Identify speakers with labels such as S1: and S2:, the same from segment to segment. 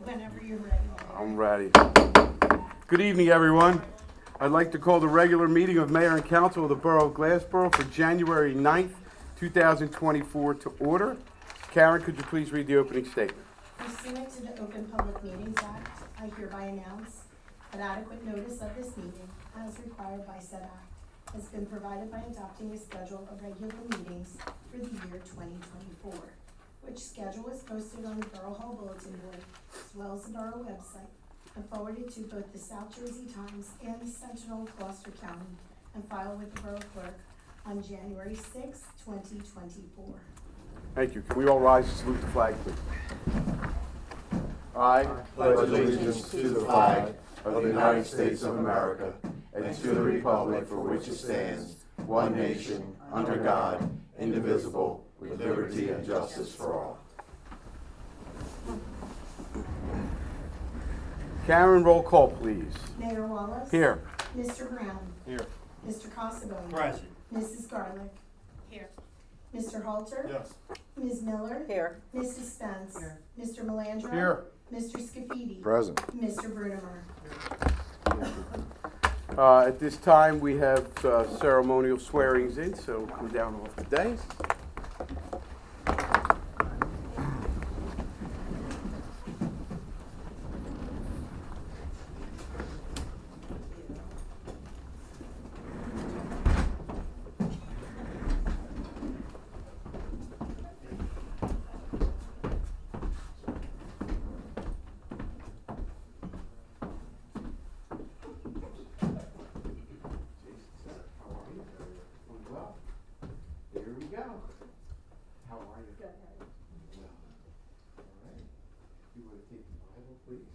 S1: Whenever you're ready.
S2: I'm ready. Good evening, everyone. I'd like to call the regular meeting of Mayor and Council of the Borough of Glassboro for January 9th, 2024 to order. Karen, could you please read the opening statement?
S1: Pursuant to the Open Public Meetings Act, I hereby announce that adequate notice of this meeting, as required by said act, has been provided by adopting a schedule of regular meetings for the year 2024, which schedule is posted on the Borough Hall Bulletin Board, as well as the Borough website, and forwarded to both the South Jersey Times and the Sentinel of Gloucester County, and filed with the Borough Clerk on January 6, 2024.
S2: Thank you. Can we all rise and salute the flag, please? I
S3: pledge allegiance to the flag of the United States of America and to the republic for which it stands, one nation, under God, indivisible, with liberty and justice for all.
S2: Karen, roll call, please.
S1: Mayor Wallace?
S2: Here.
S1: Mr. Brown?
S2: Here.
S1: Mr. Costabone?
S4: Present.
S1: Mrs. Garlick?
S5: Here.
S1: Mr. Halter?
S4: Yes.
S1: Ms. Miller?
S5: Here.
S1: Mrs. Spence?
S5: Here.
S1: Mr. Melandro?
S2: Here.
S1: Mr. Scafidi?
S3: Present.
S1: Mr. Brunemer?
S2: At this time, we have ceremonial swearings in, so come down off the dais. Well, here we go. How are you?
S1: Good.
S2: Well, all right. You want to take the Bible, please?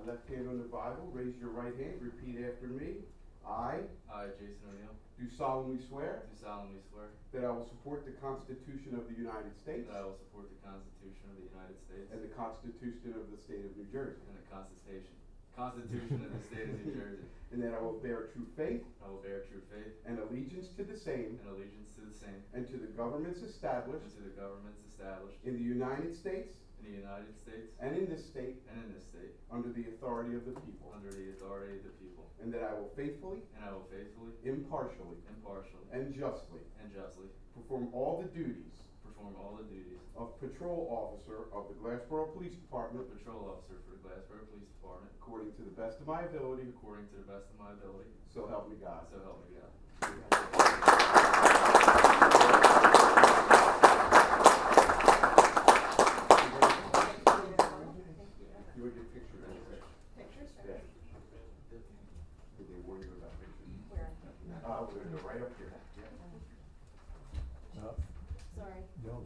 S2: Left hand on the Bible, raise your right hand, repeat after me. I
S6: Jason O'Neill,
S2: do solemnly swear
S6: do solemnly swear
S2: that I will support the Constitution of the United States
S6: that I will support the Constitution of the United States
S2: and the Constitution of the State of New Jersey,
S6: and the Constitution of the State of New Jersey,
S2: and that I will bear true faith
S6: and I will bear true faith
S2: and allegiance to the same
S6: and allegiance to the same
S2: and to the governments
S6: and
S2: established
S6: to the governments established
S2: in the United States
S6: in the United States
S2: and in this state
S6: and in this state
S2: under the authority of the people,
S6: under the authority of the people,
S2: and that I will faithfully,
S6: and I will faithfully,
S2: impartially,
S6: impartially,
S2: and justly
S6: and justly
S2: perform all the duties
S6: perform all the duties
S2: of patrol officer of the Glassboro Police Department
S6: of patrol officer for the Glassboro Police Department
S2: according to the best of my ability,
S6: according to the best of my ability,
S2: so help me God.
S6: so help me God.
S2: You would get pictures, right?
S5: Pictures?
S2: Yeah. Did they warn you about pictures?
S5: Where?
S2: We're gonna go right up here.
S5: Sorry.
S4: No,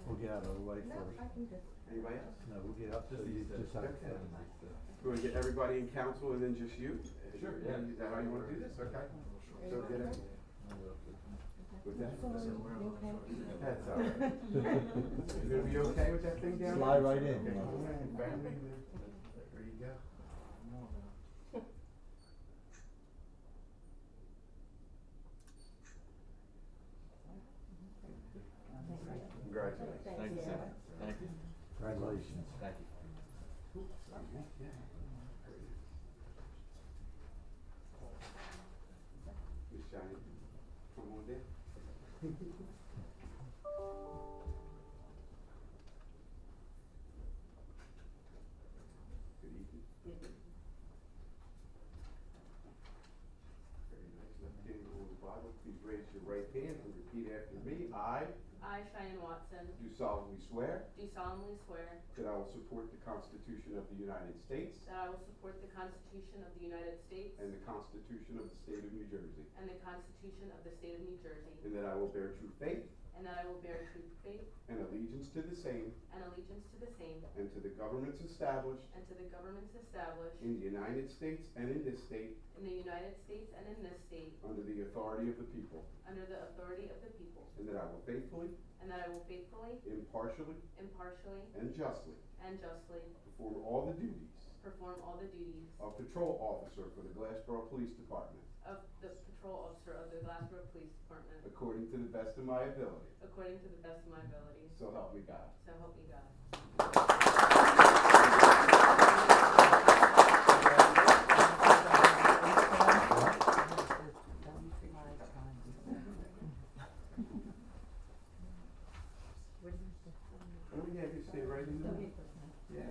S4: we'll get out of the way
S5: No,
S4: first.
S5: I can just.
S2: Anybody else?
S4: No, we'll get up to you, just have to.
S2: You wanna get everybody in council and then just you?
S6: Sure, yeah.
S2: Is that how you wanna do this? Okay. So get it. With that? That's all right. You gonna be okay with that thing down there?
S4: Slide right in.
S2: Okay, all right, family, there you go. Congratulations.
S6: Thank you, sir. Thank you.
S4: Congratulations.
S6: Thank you.
S2: Miss Shiny, come on down. Good evening. Very nice. Left hand on the Bible. Please raise your right hand and repeat after me. I
S7: I, Cheyenne Watson,
S2: do solemnly swear
S7: do solemnly swear
S2: that I will support the Constitution of the United States
S7: that I will support the Constitution of the United States
S2: and the Constitution of the State of New Jersey,
S7: and the Constitution of the State of New Jersey,
S2: and that I will bear true faith
S7: and that I will bear true faith
S2: and allegiance to the same
S7: and allegiance to the same
S2: and to the governments established
S7: and to the governments established
S2: in the United States and in this state
S7: in the United States and in this state
S2: under the authority of the people,
S7: under the authority of the people,
S2: and that I will faithfully,
S7: and that I will faithfully,
S2: impartially,
S7: impartially,
S2: and justly
S7: and justly
S2: perform all the duties
S7: perform all the duties
S2: of patrol officer for the Glassboro Police Department
S7: of the patrol officer of the Glassboro Police Department
S2: according to the best of my ability.
S7: according to the best of my ability.
S2: So help me God.
S7: So help me God.
S2: Oh, yeah, you stay right in there. Yeah.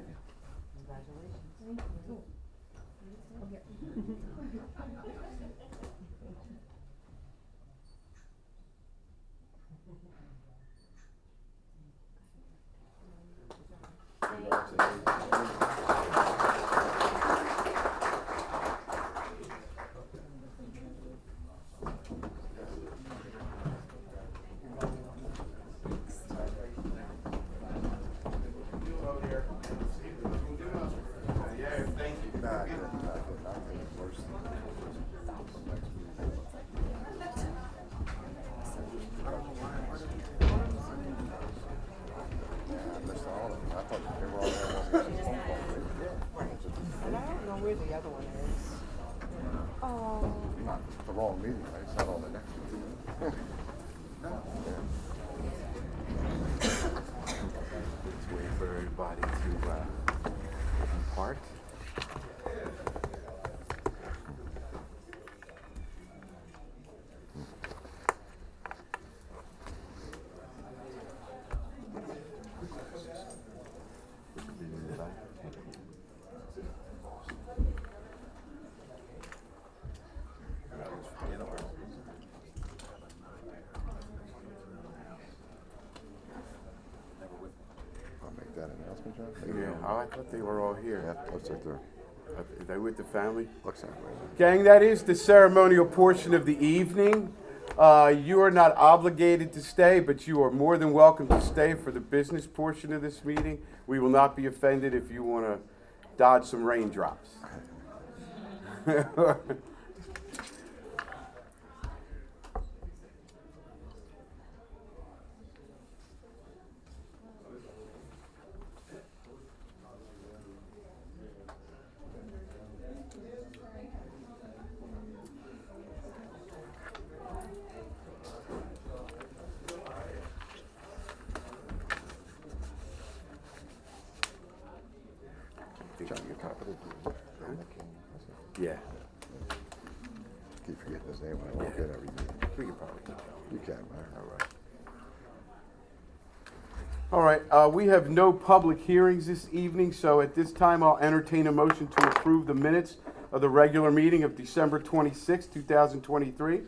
S2: Yeah, thank you.
S5: And I don't know where the other one is. Oh.
S3: Not the wrong meeting, right? It's not on the next one.
S2: Let's wait for everybody to depart.
S3: I'll make that announcement, John.
S2: Yeah, I thought they were all here.
S3: Yeah, looks like they're,
S2: Are they with the family?
S3: looks that way.
S2: Gang, that is the ceremonial portion of the evening. You are not obligated to stay, but you are more than welcome to stay for the business portion of this meeting. We will not be offended if you want to dodge some raindrops.
S3: John, you copy it?
S2: Yeah,
S3: Keep forgetting his name. I won't get every meeting.
S2: we can probably keep going.
S3: You can, man.
S2: All right, we have no public hearings this evening, so at this time I'll entertain a motion to approve the minutes of the regular meeting of December 26, 2023.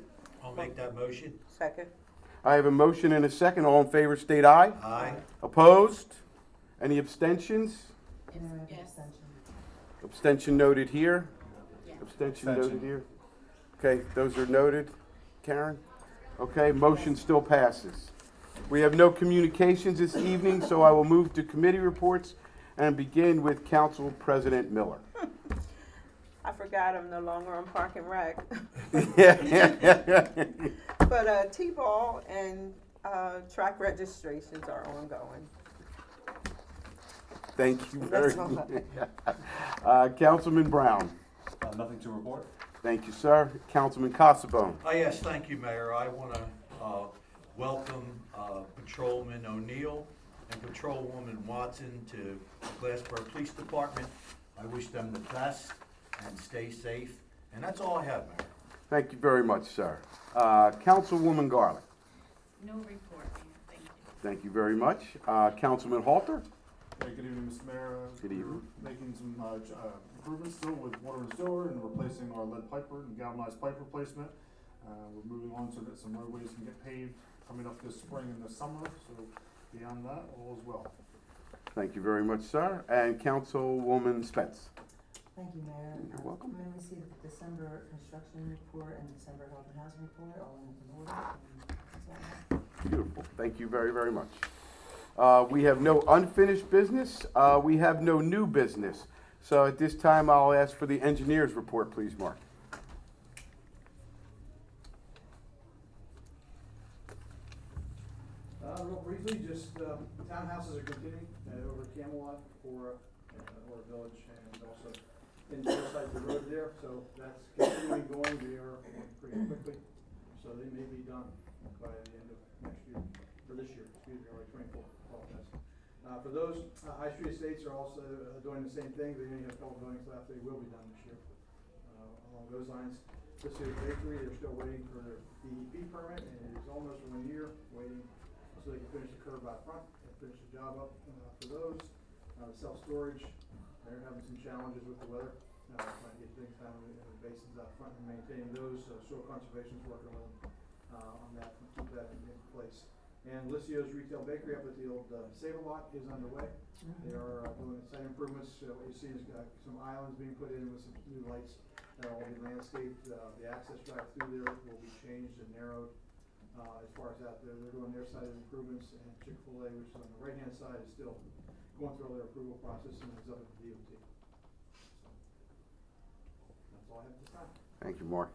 S4: I'll make that motion.
S5: Second.
S2: I have a motion and a second. All in favor state aye.
S4: Aye.
S2: Opposed? Any abstentions?
S1: Yes.
S2: Abstention noted here. Abstention noted here. Okay, those are noted. Karen? Okay, motion still passes. We have no communications this evening, so I will move to committee reports and begin with Council President Miller.
S5: I forgot I'm no longer on Park and Rec.
S2: Yeah.
S5: But T-ball and track registrations are ongoing.
S2: Thank you very
S5: That's all.
S2: much. Councilman Brown.
S6: Nothing to report?
S2: Thank you, sir. Councilman Casabone.
S4: Yes, thank you, Mayor. I want to welcome Patrolman O'Neill and Patrolwoman Watson to the Glassboro Police Department. I wish them the best and stay safe. And that's all I have, Mayor.
S2: Thank you very much, sir. Councilwoman Garlick.
S8: No report, Mayor, thank you.
S2: Thank you very much. Councilman Halter.
S9: Hey, good evening, Mr. Mayor.
S2: Good evening.
S9: We're making some improvements still with water and sewer and replacing our lead pipe and galvanized pipe replacement. We're moving on so that some roadways can get paved coming up this spring and this summer, so beyond that, all is well.
S2: Thank you very much, sir. And Councilwoman Spence.
S10: Thank you, Mayor.
S2: You're welcome.
S10: I received the December construction report and December health and housing report, all in order. And that's all I have.
S2: Beautiful. Thank you very, very much. We have no unfinished business. We have no new business. So at this time, I'll ask for the engineer's report, please, Mark.
S11: Real briefly, just townhouses are continuing over Camelot for Village and also in beside the road there, so that's continuing going. They are going pretty quickly, so they may be done by the end of next year, or this year, excuse me, or 24, apologize. For those, High Street Estates are also doing the same thing. They only have a couple buildings left. They will be done this year. Along those lines, this is Bakery. They're still waiting for their DEP permit, and it is almost 1 year waiting so they can finish the curb out front and finish the job up for those. Self-storage, they're having some challenges with the weather, trying to get things down in the basins out front and maintaining those. Soil Conservation's working with them on that and keep that in place. And Lissio's Retail Bakery up at the old Save-A-Lot is underway. They are doing site improvements. What you see is some islands being put in with some new lights that will be landscaped. The access drive through there will be changed and narrowed as far as out there. They're doing their side of improvements, and Chick-fil-A, which is on the right-hand side, is still going through all their approval process and is up at the DOT. So that's all I have to say.
S2: Thank you, Mark.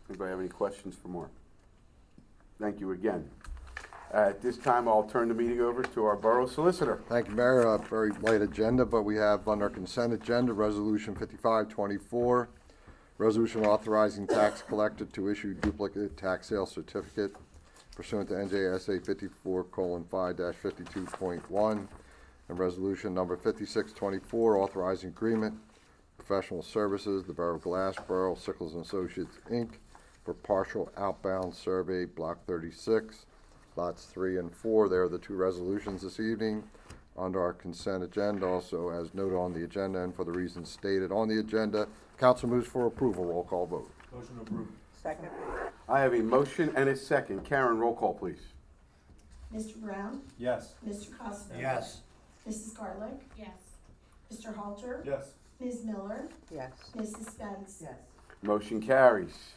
S2: Anybody have any questions for Mark? Thank you again. At this time, I'll turn the meeting over to our Borough Solicitor.
S3: Thank you, Mayor. A very light agenda, but we have on our consent agenda, Resolution 5524, resolution authorizing tax collector to issue duplicate tax sale certificate pursuant to NJSA 54:5-52.1, and resolution number 5624, authorizing agreement, professional services, the Borough of Glassboro, Sickles and Associates, Inc., for partial outbound survey, Block 36, Lots 3 and 4. There are the two resolutions this evening under our consent agenda. Also, as noted on the agenda and for the reasons stated on the agenda, council moves for approval. Roll call vote.
S4: Motion approved.
S5: Second.
S2: I have a motion and a second. Karen, roll call, please.
S1: Mr. Brown?
S9: Yes.
S1: Mr. Costa?
S4: Yes.
S1: Mrs. Garlick?
S8: Yes.
S1: Mr. Halter?
S9: Yes.
S1: Ms. Miller?
S5: Yes.
S1: Mrs. Spence?
S10: Yes.
S2: Motion carries.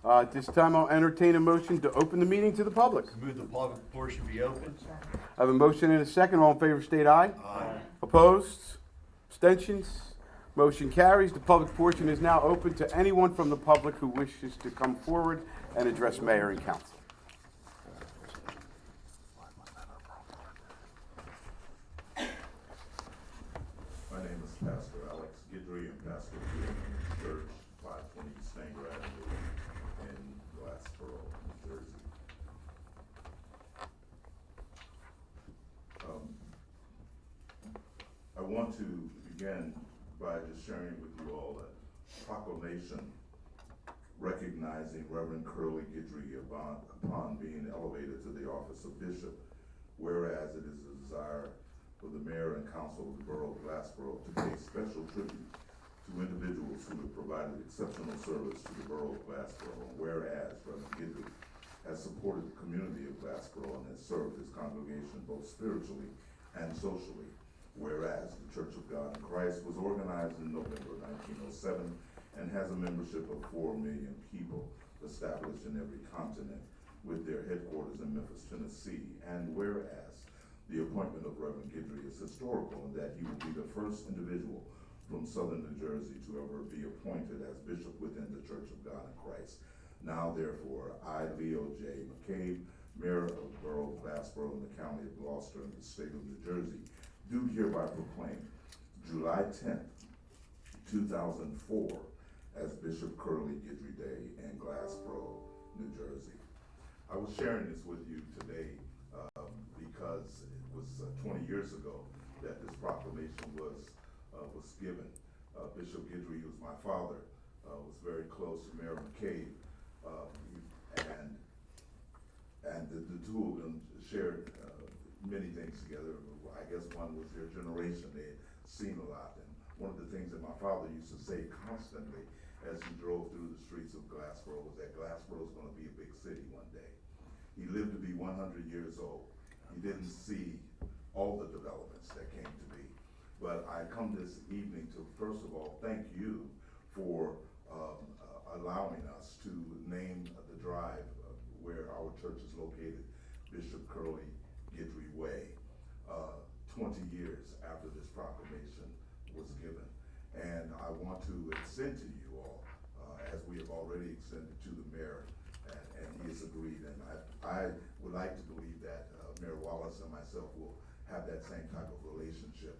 S2: At this time, I'll entertain a motion to open the meeting to the public.
S4: Move the public portion be open.
S2: I have a motion and a second. All in favor, state aye.
S4: Aye.
S2: Opposed? Abstentions? Motion carries. The public portion is now open to anyone from the public who wishes to come forward and address mayor and council.
S12: My name is Pastor Alex Guidry, and Pastor of the Church, 520 Stanger Avenue in Glassboro, New Jersey. I want to begin by just sharing with you all a proclamation recognizing Reverend Curly Guidry upon being elevated to the office of bishop, whereas it is a desire for the mayor and council of the borough of Glassboro to pay special tribute to individuals who have provided exceptional service to the borough of Glassboro, whereas Reverend Guidry has supported the community of Glassboro and has served his congregation both spiritually and socially, whereas the Church of God in Christ was organized in November 1907 and has a membership of 4 million people established in every continent with their headquarters in Memphis, Tennessee, and whereas the appointment of Reverend Guidry is historical in that he will be the first individual from southern New Jersey to ever be appointed as bishop within the Church of God in Christ. Now, therefore, I, Leo J. McCabe, Mayor of the Borough of Glassboro in the County of Gloucester in the state of New Jersey, do hereby proclaim July 10th, 2004, as Bishop Curly Guidry Day in Glassboro, New Jersey. I was sharing this with you today because it was 20 years ago that this proclamation was given. Bishop Guidry, who's my father, was very close to Mayor McCabe, and the two of them shared many things together. I guess one was their generation. They had seen a lot, and one of the things that my father used to say constantly as he drove through the streets of Glassboro was that Glassboro is going to be a big city one day. He lived to be 100 years old. He didn't see all the developments that came to be. But I come this evening to, first of all, thank you for allowing us to name the drive where our church is located, Bishop Curly Guidry Way, 20 years after this proclamation was given. And I want to extend to you all, as we have already extended to the mayor, and he has agreed. And I would like to believe that Mayor Wallace and myself will have that same type of relationship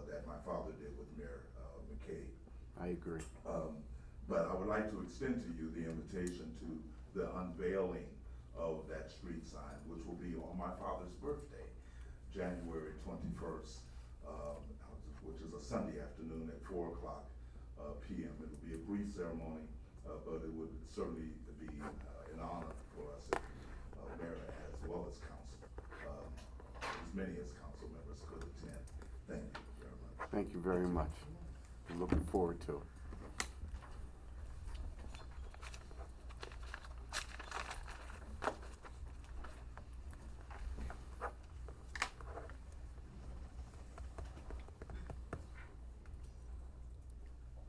S12: that my father did with Mayor McCabe.
S2: I agree.
S12: But I would like to extend to you the invitation to the unveiling of that street sign, which will be on my father's birthday, January 21st, which is a Sunday afternoon at 4 o'clock p.m. It will be a brief ceremony, but it would certainly be an honor for us if mayor as well as council, as many as council members could attend. Thank you very much.
S2: Thank you very much. I'm looking forward to it.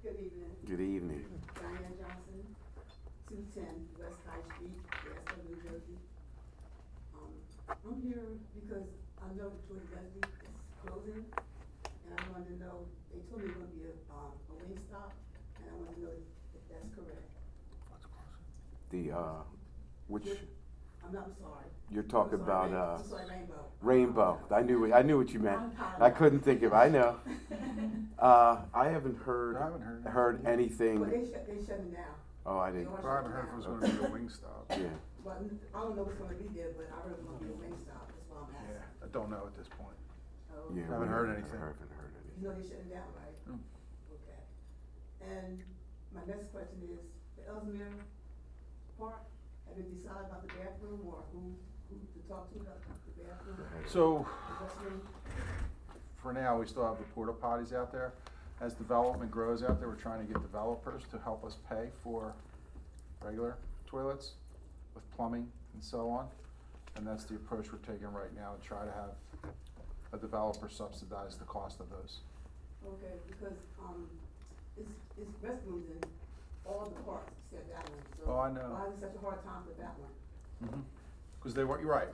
S13: Good evening.
S2: Good evening.
S13: Diane Johnson, 210 West High Street, Gaston, New Jersey. I'm here because I know Detroit Leslie is closing, and I wanted to know, they told me it was gonna be a wing stop, and I want to know if that's correct.
S2: The, which,
S13: I'm sorry.
S2: you're talking
S13: I'm sorry,
S2: about,
S13: I'm sorry, Rainbow.
S2: Rainbow. I knew what you meant. I couldn't think of, I know. I haven't heard anything.
S13: Well, they shutting it down.
S2: Oh, I didn't.
S9: I haven't heard if it was gonna be a wing stop.
S2: Yeah.
S13: Well, I don't know what's gonna be there, but I heard it's gonna be a wing stop, that's why I'm asking.
S9: Yeah, I don't know at this point.
S13: Oh,
S2: Yeah,
S9: Haven't
S2: we
S9: heard anything.
S2: Haven't heard
S13: You
S2: anything.
S13: know they're shutting down, right? Okay. And my next question is, the Ellesmere Park, have you decided about the bathroom or who to talk to about the bathroom?
S9: So,
S13: The restroom?
S9: for now, we still have the porta potties out there. As development grows out there, we're trying to get developers to help us pay for regular toilets with plumbing and so on. And that's the approach we're taking right now, to try to have a developer subsidize the cost of those.
S13: Okay, because, it's restrooms in all the parks except that one, so.
S9: Oh, I know.
S13: Why is it such a hard time with that one?
S9: Because they weren't, you're right.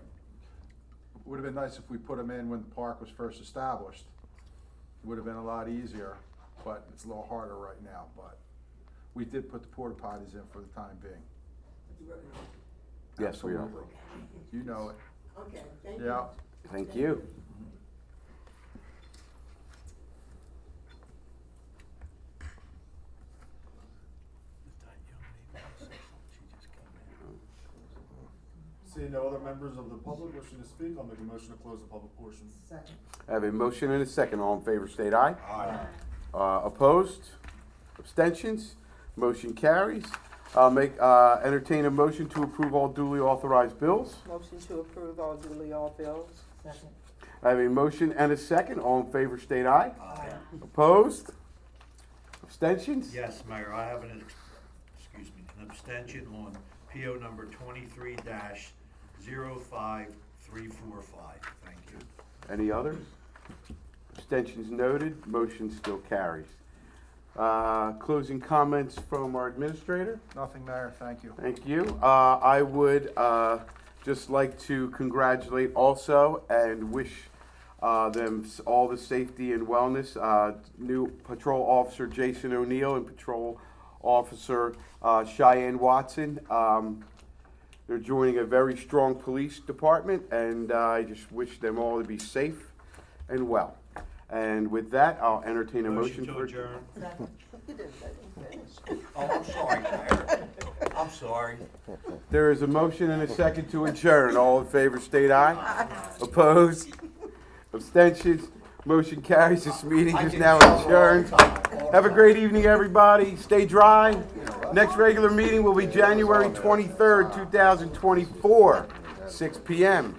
S9: Would have been nice if we put them in when the park was first established. It would have been a lot easier, but it's a little harder right now. But we did put the porta potties in for the time being.
S13: But you're working on it.
S2: Yes, we are.
S9: Absolutely. You know it.
S13: Okay, thank you.
S9: Yeah.
S2: Thank you.
S9: Seeing no other members of the public wishing to speak, I'll make a motion to close the public portion.
S10: Second.
S2: I have a motion and a second. All in favor, state aye.
S4: Aye.
S2: Opposed? Abstentions? Motion carries. I'll entertain a motion to approve all duly authorized bills.
S5: Motion to approve all duly all bills.
S10: Second.
S2: I have a motion and a second. All in favor, state aye.
S4: Aye.
S2: Opposed? Abstentions?
S4: Yes, Mayor, I have an abstention on PO number 23-05345. Thank you.
S2: Any others? Abstentions noted. Motion still carries. Closing comments from our administrator.
S9: Nothing, Mayor. Thank you.
S2: Thank you. I would just like to congratulate also and wish them all the safety and wellness. New Patrol Officer Jason O'Neill and Patrol Officer Cheyenne Watson. They're joining a very strong police department, and I just wish them all to be safe and well. And with that, I'll entertain a motion
S4: to
S2: for
S4: adjourn.
S5: You didn't let him finish.
S4: Oh, I'm sorry, Mayor. I'm sorry.
S2: There is a motion and a second to adjourn. All in favor, state aye. Opposed? Abstentions? Motion carries. This meeting is now adjourned. Have a great evening, everybody. Stay dry. Next regular meeting will be January 23rd, 2024, 6 p.m.